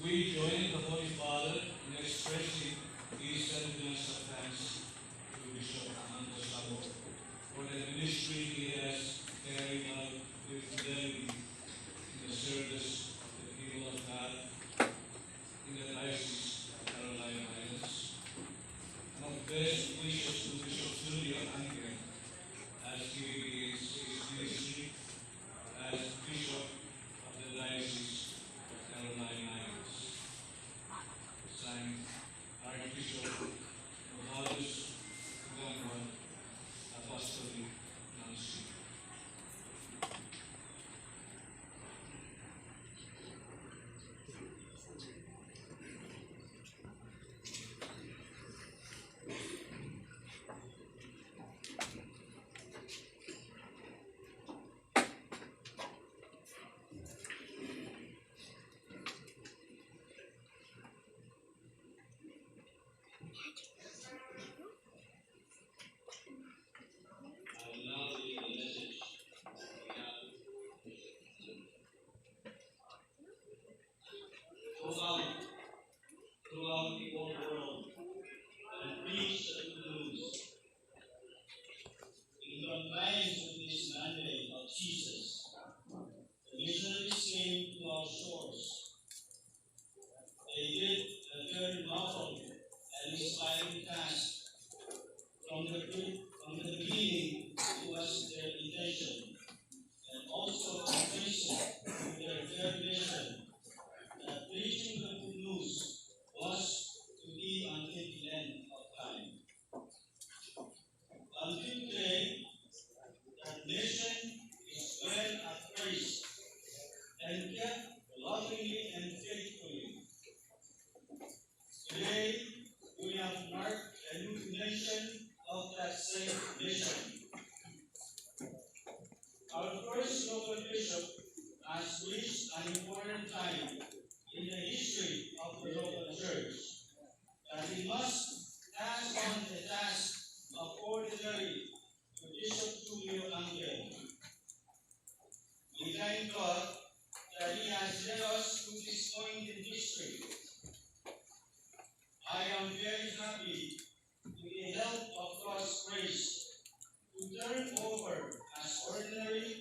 We join the Holy Father in expressing his sentiments of thanks to Bishop Amando for the ministry he has carried out with fidelity in the service of the people of God in the Diocese of Carolina Islands, and of best wishes to Bishop Julio Angkel as he begins his ministry as Bishop of the Diocese of Carolina Islands. Signed, Archbishop Romualdus Gangwan, Apostolic Nuncio. I will now read the message we have throughout the whole world and preach the good news in compliance with this mandate of Jesus. The missionaries came to our shores. They did a very novel and inspiring task. From the beginning, it was their intention, and also confessing with their very mission that preaching the good news was to be until the end of time. Until today, that mission is well appraised and kept lovingly and faithfully. Today, we have marked a new dimension of that same mission. Our first local bishop has reached an important time in the history of the local church that he must pass on the task of ordinary to Bishop Julio Angkel. We thank God that he has led us to this point in history. I am very happy with the help of God's grace to turn over as ordinary